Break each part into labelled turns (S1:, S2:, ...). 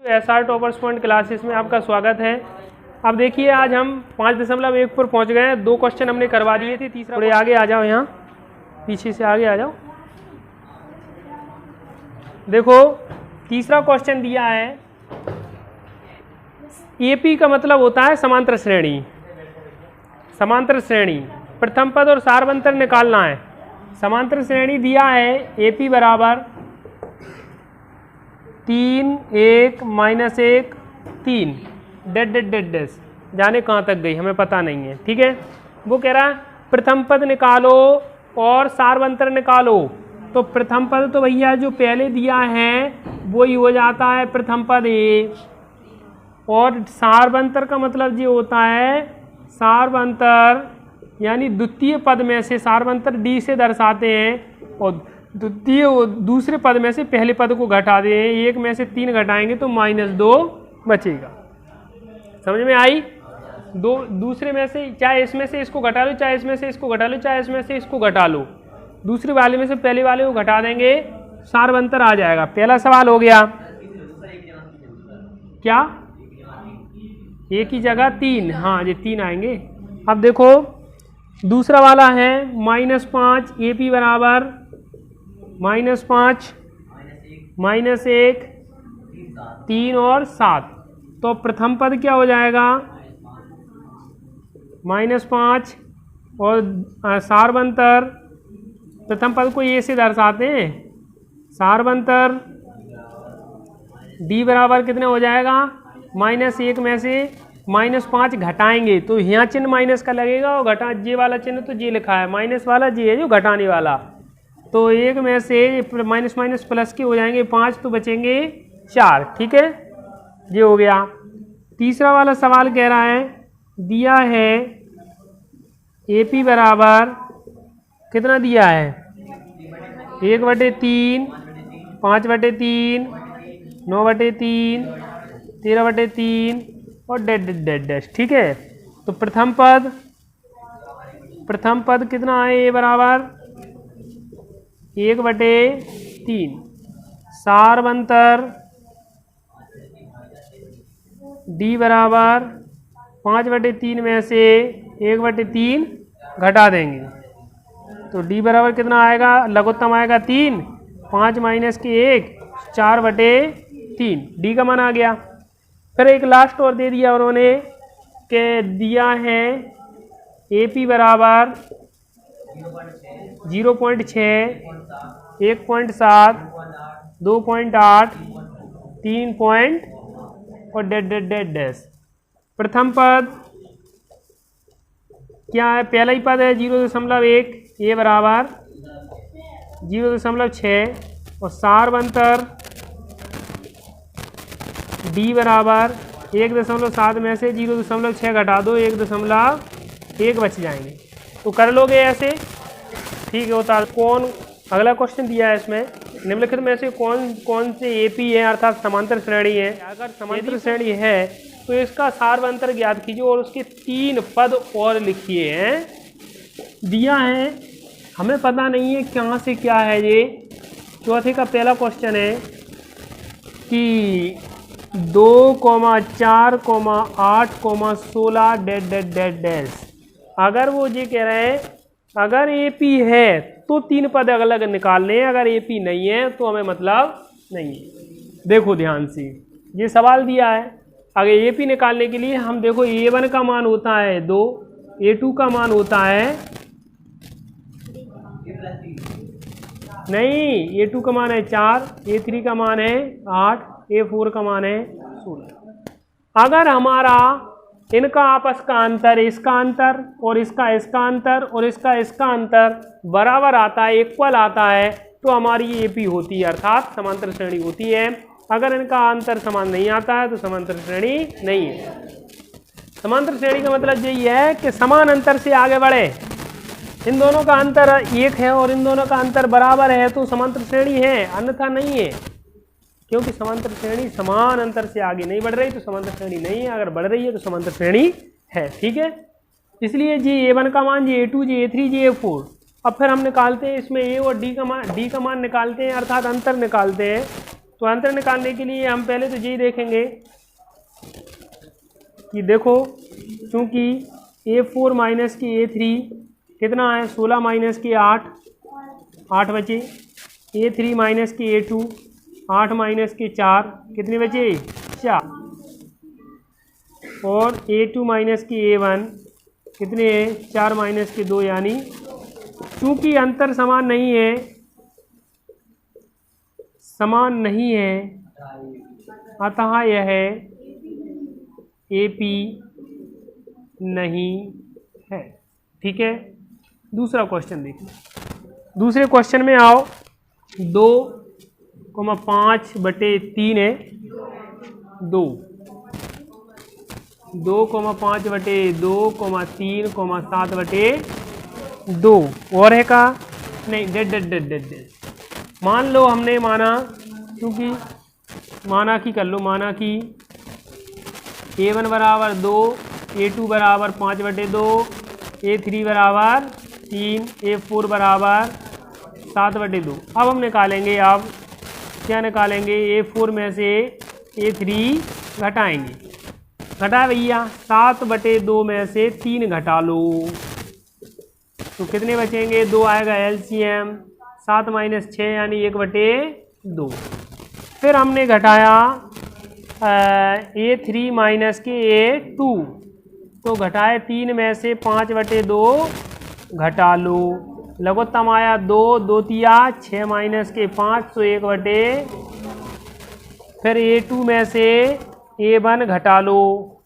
S1: SR toppers point classes में आपका स्वागत है। अब देखिए आज हम 5.1 पर पहुंच गए हैं। 2 क्वेश्चन हमने करवा दिए थे। तीसरा थोड़े आगे आ जाओ, यहाँ पीछे से आगे आ जाओ। देखो तीसरा क्वेश्चन दिया है, एपी का मतलब होता है समांतर श्रेणी। समांतर श्रेणी प्रथम पद और सार्वंतर निकालना है। समांतर श्रेणी दिया है एपी बराबर 3 1 -1 3 डेड डेड डेड डेस, जाने कहाँ तक गई हमें पता नहीं है। ठीक है, वो कह रहा है प्रथम पद निकालो और सार्वंतर निकालो। तो प्रथम पद तो भैया जो पहले दिया है वही हो जाता है प्रथम पद ए, और सार्वंतर का मतलब ये होता है सार्वंतर यानी द्वितीय पद में से, सार्वंतर डी से दर्शाते हैं, और द्वितीय दूसरे पद में से पहले पद को घटा दें। 1 में से 3 घटाएंगे तो -2 बचेगा। समझ में आई? दूसरे में से, चाहे इसमें से इसको घटा लो, चाहे इसमें से इसको घटा लो, चाहे इसमें से इसको घटा लो, दूसरे वाले में से पहले वाले को घटा देंगे, सार्वंतर आ जाएगा। पहला सवाल हो गया। क्या एक ही जगह 3? हाँ, ये 3 आएंगे। अब देखो दूसरा वाला है -5 एपी बराबर -5 -1 3 और 7। तो प्रथम पद क्या हो जाएगा? -5 और सार्वंतर, प्रथम पद को ए से दर्शाते हैं। सार्वंतर डी बराबर कितने हो जाएगा? -1 में से -5 घटाएंगे तो यहाँ चिन्ह माइनस का लगेगा, और घटा जे वाला चिन्ह तो जे लिखा है, माइनस वाला जे है जो घटाने वाला। तो 1 में से माइनस माइनस प्लस के हो जाएंगे 5, तो बचेंगे 4। ठीक है, ये हो गया। तीसरा वाला सवाल कह रहा है, दिया है एपी बराबर कितना दिया है? 1/3 5/3 9/3 13/3 और डेड डेड डेड डैश। ठीक है, तो प्रथम पद कितना है? ए बराबर 1/3। सार्वंतर डी बराबर 5/3 में से 1/3 घटा देंगे, तो डी बराबर कितना आएगा? लघुत्तम आएगा 3, 5 - 1 4/3, डी का मान आ गया। फिर एक लास्ट और दे दिया उन्होंने कि दिया है एपी बराबर 0.6 1.7 2.8 3 और डेड डेड डेड डैश। प्रथम पद क्या है? पहला ही पद है 0.1, ए बराबर 0.6, और सार्वंतर डी बराबर 1.7 में से 0.6 घटा दो, 1.1 बच जाएंगे। तो कर लोगे ऐसे? ठीक है, होता कौन? अगला क्वेश्चन दिया है इसमें, निम्नलिखित में से कौन से एपी है अर्थात समांतर श्रेणी है? अगर समांतर श्रेणी है तो इसका सार्वंतर ज्ञात कीजिए और उसके 3 पद और लिखिए हैं। दिया है, हमें पता नहीं है कहाँ से क्या है ये। चौथे का पहला क्वेश्चन है कि 2, 4, 8, 16 डेड डेड डेड डैश। अगर वो ये कह रहे हैं अगर एपी है तो 3 पद अलग निकालने हैं, अगर एपी नहीं है तो हमें मतलब नहीं है। देखो ध्यान से, ये सवाल दिया है। अगर एपी निकालने के लिए हम देखो A1 का मान होता है 2, A2 का मान होता है नहीं, A2 का मान है 4, A3 का मान है 8, A4 का मान है 16। अगर हमारा इनका आपस का अंतर, इसका अंतर और इसका अंतर और इसका अंतर बराबर आता है, इक्वल आता है, तो हमारी एपी होती है अर्थात समांतर श्रेणी होती है। अगर इनका अंतर समान नहीं आता है तो समांतर श्रेणी नहीं है। समांतर श्रेणी का मतलब यही है कि समान अंतर से आगे बढ़े, इन दोनों का अंतर 1 है और इन दोनों का अंतर बराबर है तो समांतर श्रेणी है, अन्यथा नहीं है। क्योंकि समांतर श्रेणी समान अंतर से आगे नहीं बढ़ रही तो समांतर श्रेणी नहीं है, अगर बढ़ रही है तो समांतर श्रेणी है। ठीक है, इसलिए जी A1 का मान, जी A2, जी A3, जी A4। अब फिर हम निकालते हैं इसमें A और D का मान निकालते हैं, अर्थात अंतर निकालते हैं। तो अंतर निकालने के लिए हम पहले तो यही देखेंगे कि देखो, चूंकि A4 माइनस के A3 कितना है, 16 माइनस के 8, 8 बचे। A3 माइनस के A2, 8 माइनस के 4, कितने बचे, 4। और A2 माइनस की A1 कितने हैं, 4 माइनस के 2, यानी चूंकि अंतर समान नहीं है, अतः यह AP नहीं है। ठीक है, दूसरा क्वेश्चन देखिए। दूसरे क्वेश्चन में आओ, 2,5/3 है, 2,5/2, 3,7/2 और है का नहीं, डेड। मान लो हमने माना, क्योंकि माना कि कर लो, माना कि A1 बराबर 2, A2 बराबर 5/2, A3 बराबर 3, A4 बराबर 7/2। अब हम निकालेंगे, अब क्या निकालेंगे, A4 में से A3 घटाएंगे। घटा भैया, 7/2 में से 3 घटा लो, तो कितने बचेंगे, 2 आएगा LCM, 7 माइनस 6 यानी 1/2। फिर हमने घटाया A3 माइनस के A2, तो घटाए 3 में से 5/2 घटा लो, लघुत्तम आया 2, 2 तिया 6 माइनस के 5, तो 1/। फिर A2 में से A1 घटा लो,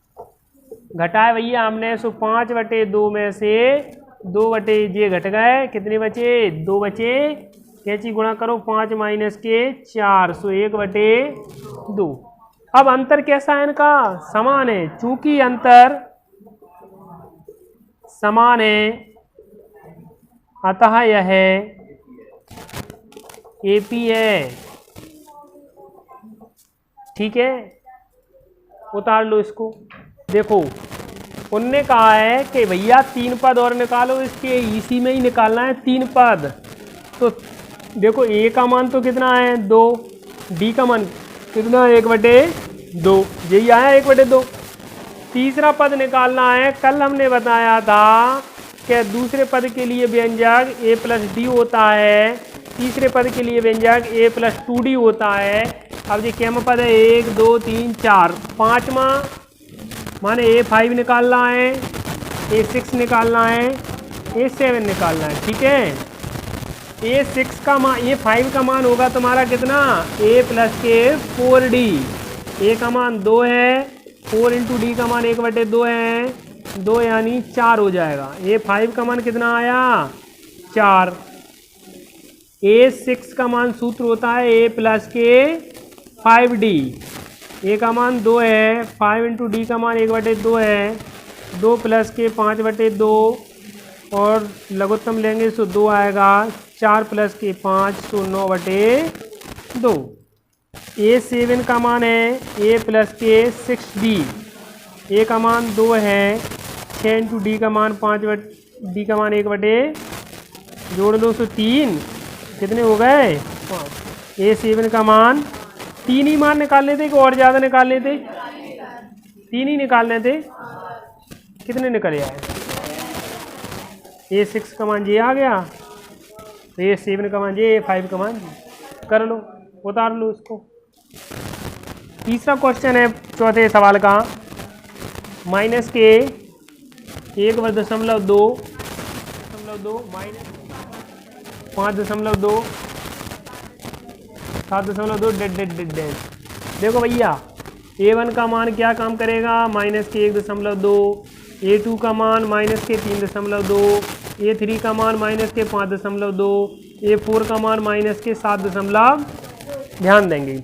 S1: घटाए भैया हमने, सो 5/2 में से 2/, घट गए, कितने बचे, 2 बचे। कैची गुणा करो, 5 माइनस के 4, सो 1/2। अब अंतर कैसा है इनका, समान है। चूंकि अंतर समान है, अतः यह AP है। ठीक है, उतार लो इसको। देखो, उनने कहा है कि भैया 3 पद और निकालो, इसके इसी में ही निकालना है 3 पद। तो देखो, A का मान तो कितना है, 2, D का मान कितना है, 1/2, यही आया 1/2। तीसरा पद निकालना है। कल हमने बताया था कि दूसरे पद के लिए व्यंजक A+D होता है, तीसरे पद के लिए व्यंजक A+2D होता है। अब ये क्या पद है, 1, 2, 3, 4, पाँचवा माने A5 निकालना है, A6 निकालना है, A7 निकालना है। ठीक है, A6 का मान, A5 का मान होगा तुम्हारा कितना, A+4D। A का मान 2 है, 4 × D का मान 1/2 है, 2 यानी 4 हो जाएगा। A5 का मान कितना आया, 4। A6 का मान सूत्र होता है A+5D। A का मान 2 है, 5 × D का मान 1/2 है, 2 + के 5/2 और लघुत्तम लेंगे तो 2 आएगा, 4 + के 5 तो 9/2। A7 का मान है A+6D। A का मान 2 है, 6 × D का मान 5D का मान 1/, जोड़ लो तो 3, कितने हो गए, 5। A7 का मान 3 ही मान निकाल लेते कि और ज़्यादा निकाल लेते, 3 ही निकाल लेते, कितने निकल आए। A6 का मान ये आ गया, A7 का मान ये, A5 का मान कर लो, उतार लो इसको। तीसरा क्वेश्चन है चौथे सवाल का, माइनस के 1/2 माइनस 5.2 7.2 डेड। देखो भैया, A1 का मान क्या काम करेगा, माइनस के 1.2, A2 का मान माइनस के 3.2, A3 का मान माइनस के 5.2, A4 का मान माइनस के 7, ध्यान देंगे।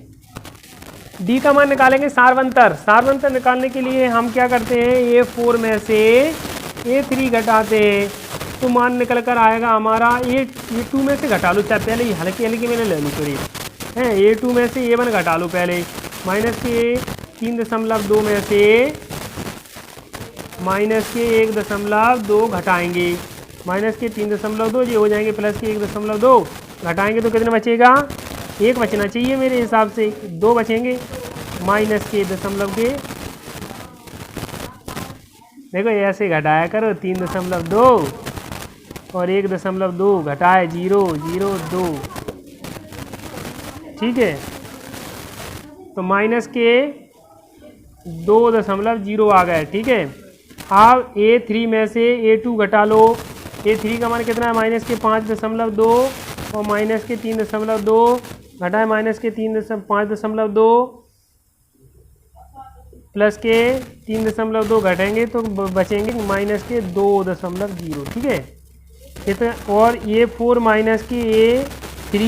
S1: D का मान निकालेंगे सारवंतर निकालने के लिए हम क्या करते हैं, A4 में से A3 घटाते हैं, तो मान निकल कर आएगा हमारा A2 में से घटा लो, चाहे पहले ही हल्की मैंने ले लूँ सॉरी है, A2 में से A1 घटा लो पहले, माइनस के 3.2 में से माइनस के 1.2 घटाएंगे, माइनस के 3.2 ये हो जाएंगे, प्लस के 1.2 घटाएंगे तो कितने बचेगा, एक बचना चाहिए मेरे हिसाब से, 2 बचेंगे माइनस के दशमलव के। देखो ऐसे घटाया करो 3.2 और 1.2 घटाए 0, 0, 2। ठीक है, तो माइनस के 2.0 आ गए। ठीक है, अब A3 में से A2 घटा लो। A3 का मान कितना है? माइनस के 5.2 और माइनस के 3.2 घटाए माइनस के 5.2 प्लस के 3.2 घटेंगे तो बचेंगे माइनस के 2.0। ठीक है, कितना? और A4 माइनस के A3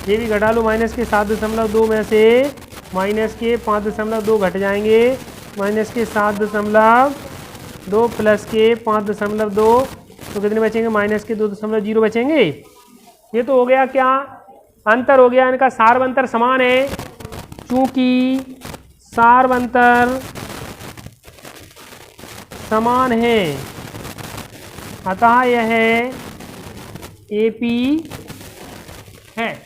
S1: ये भी घटा लो। माइनस के 7.2 में से माइनस के 5.2 घट जाएंगे, माइनस के 7.2 प्लस के 5.2 तो कितने बचेंगे? माइनस के 2.0 बचेंगे। ये तो हो गया क्या? अंतर हो गया, इनका सार्वंतर समान है। चूंकि सार्वंतर समान है अतः यह AP है।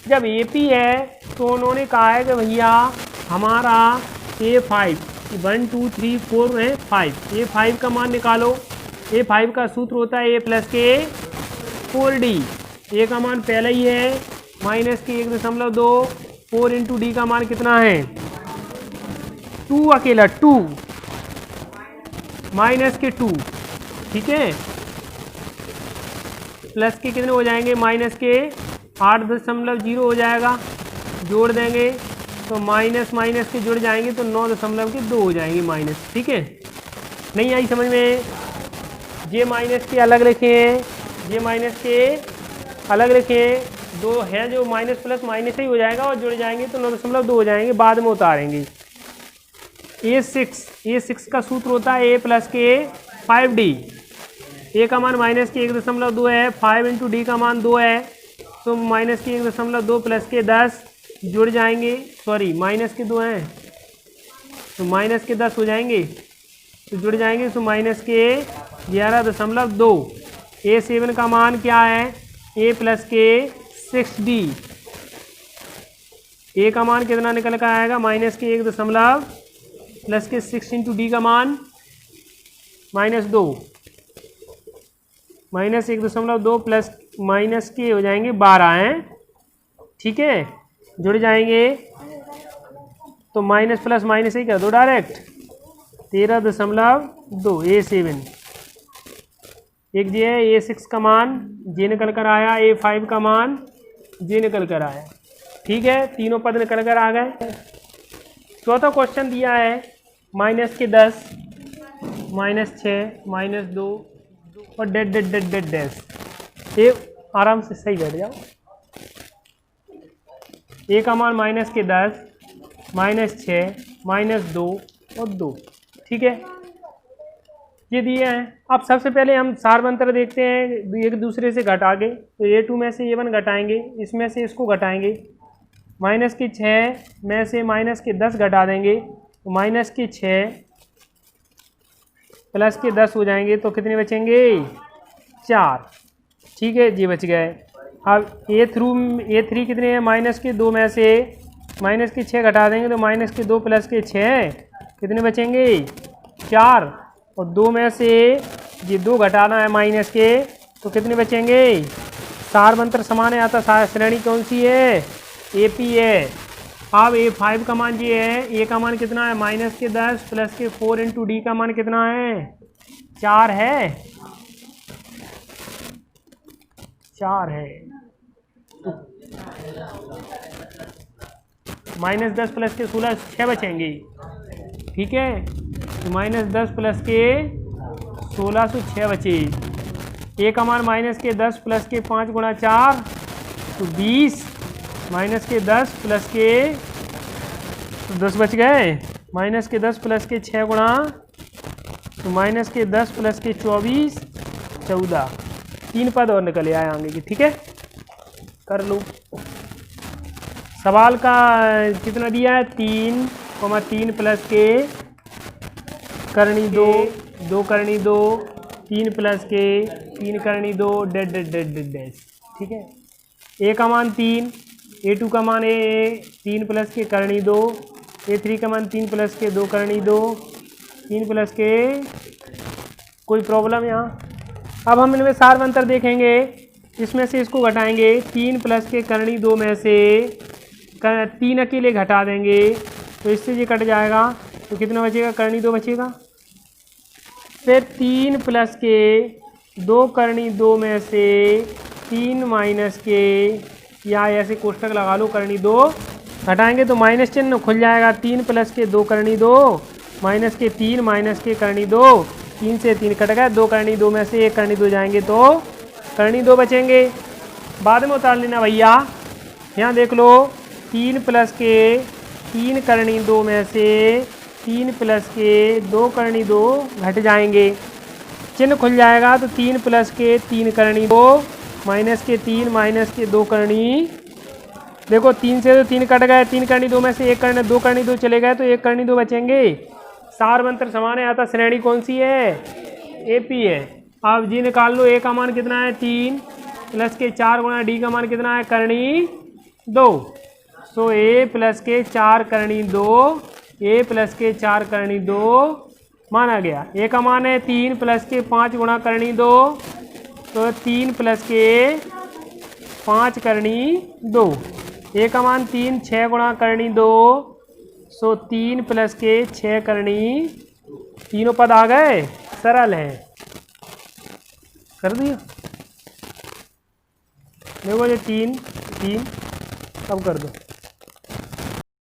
S1: जब AP है तो उन्होंने कहा है कि भैया हमारा A5 1 2 3 4 है 5, A5 का मान निकालो। A5 का सूत्र होता है A प्लस के 4D। A का मान पहले ही है माइनस के 1.2, 4 इंटू D का मान कितना है? 2 अकेला 2 माइनस के 2। ठीक है, प्लस के कितने हो जाएंगे? माइनस के 8.0 हो जाएगा, जोड़ देंगे तो माइनस माइनस के जुड़ जाएंगे तो 9.2 हो जाएंगे माइनस। ठीक है, नहीं आई समझ में? जे माइनस के अलग रखे हैं, जे माइनस के अलग रखे हैं, दो है जो माइनस प्लस माइनस ही हो जाएगा और जुड़ जाएंगे तो 9.2 हो जाएंगे, बाद में उतारेंगे। A6 का सूत्र होता है A प्लस के 5D। A का मान माइनस के 1.2 है, 5 इंटू D का मान 2 है तो माइनस के 1.2 प्लस के 10 जुड़ जाएंगे, सॉरी माइनस के 2 हैं तो माइनस के 10 हो जाएंगे तो जुड़ जाएंगे तो माइनस के 11.2। A7 का मान क्या है? A प्लस के 6D। A का मान कितना निकल कर आएगा? माइनस के 1 प्लस के 6 इंटू D का मान -2, माइनस 1.2 प्लस माइनस के हो जाएंगे 12 हैं। ठीक है, जुड़ जाएंगे तो माइनस प्लस माइनस ही कर दो डायरेक्ट, 13.2 A7। एक जी है A6 का मान जे निकल कर आया, A5 का मान जे निकल कर आया। ठीक है, तीनों पद निकल कर आ गए। चौथा क्वेश्चन दिया है माइनस के 10, -6, -2 और dead dead dead dead dash. ये आराम से सही बैठ जाओ। ए का मान माइनस के 10, -6, -2 और 2। ठीक है, ये दिए हैं। अब सबसे पहले हम सार्वंतर देखते हैं एक दूसरे से घटा के। तो A2 में से A1 घटाएंगे, इसमें से इसको घटाएंगे, माइनस के 6 में से माइनस के 10 घटा देंगे तो माइनस के 6 प्लस के 10 हो जाएंगे तो कितने बचेंगे? 4। ठीक है जी, बच गए। अब A3 कितने हैं? माइनस के 2 में से माइनस के 6 घटा देंगे तो माइनस के 2 प्लस के 6 कितने बचेंगे? 4। और 2 में से ये 2 घटाना है माइनस के तो कितने बचेंगे? सार्वंतर समान है अतः श्रेणी कौन सी है? AP है। अब A5 का मान ये है, A का मान कितना है? माइनस के 10 प्लस के 4 इंटू D का मान कितना है? 4 है, 4 है। -10 प्लस के 16 6 बचेंगे। ठीक है, तो -10 प्लस के 16 से 6 बचे। A का मान माइनस के 10 प्लस के 5 गुणा 4 तो 20, माइनस के 10 प्लस के तो 10 बच गए, माइनस के 10 प्लस के 6 गुणा तो माइनस के 10 प्लस के 24 14। 3 पद और निकले आए आगे की। ठीक है, कर लो। सवाल का कितना दिया है? 3, प्लस के करनी 2, 2 करनी 2, 3 प्लस के 3 करनी 2 dead dead dead dead dash. ठीक है, A का मान 3, A2 का मान ए 3 प्लस के करणी 2, A3 का मान 3 प्लस के 2 करणी 2, 3 प्लस के, कोई प्रॉब्लम यहाँ। अब हम इनमें सार अंतर देखेंगे, इसमें से इसको घटाएंगे, 3 प्लस के करणी 2 में से 3 अकेले घटा देंगे तो इससे ये कट जाएगा, तो कितना बचेगा, करणी 2 बचेगा। फिर 3 प्लस के 2 करणी 2 में से 3 माइनस के, या ऐसे कोष्टक लगा लो, करणी 2 घटाएंगे तो माइनस चिन्ह खुल जाएगा, 3 प्लस के 2 करणी 2 माइनस के 3 माइनस के करणी 2, 3 से 3 कट गए, 2 करणी 2 में से 1 करणी 2 जाएंगे तो करणी 2 बचेंगे। बाद में उतार लेना भैया, यहाँ देख लो, 3 प्लस के 3 करणी 2 में से 3 प्लस के 2 करणी 2 घट जाएंगे, चिन्ह खुल जाएगा, तो 3 प्लस के 3 करणी 2 माइनस के 3 माइनस के 2 करणी, देखो 3 से तो 3 कट गए, 3 करणी 2 में से 1 करणी 2 करणी 2 चले गए तो 1 करणी 2 बचेंगे। सार मंत्र समान है, आता श्रेणी कौन सी है, AP है। अब जी निकाल लो, A का मान कितना है 3 प्लस के 4 गुणा D का मान कितना है करणी 2, सो A प्लस के 4 करणी 2, A प्लस के 4 करणी 2 माना गया। A का मान है 3 प्लस के 5 गुणा करणी 2, तो 3 प्लस के 5 करणी 2। A का मान 3 6 गुणा करणी 2, सो 3 प्लस के 6 करणी, तीनों पद आ गए, सरल है, कर दिया। देखो ये 3 3, अब कर दो।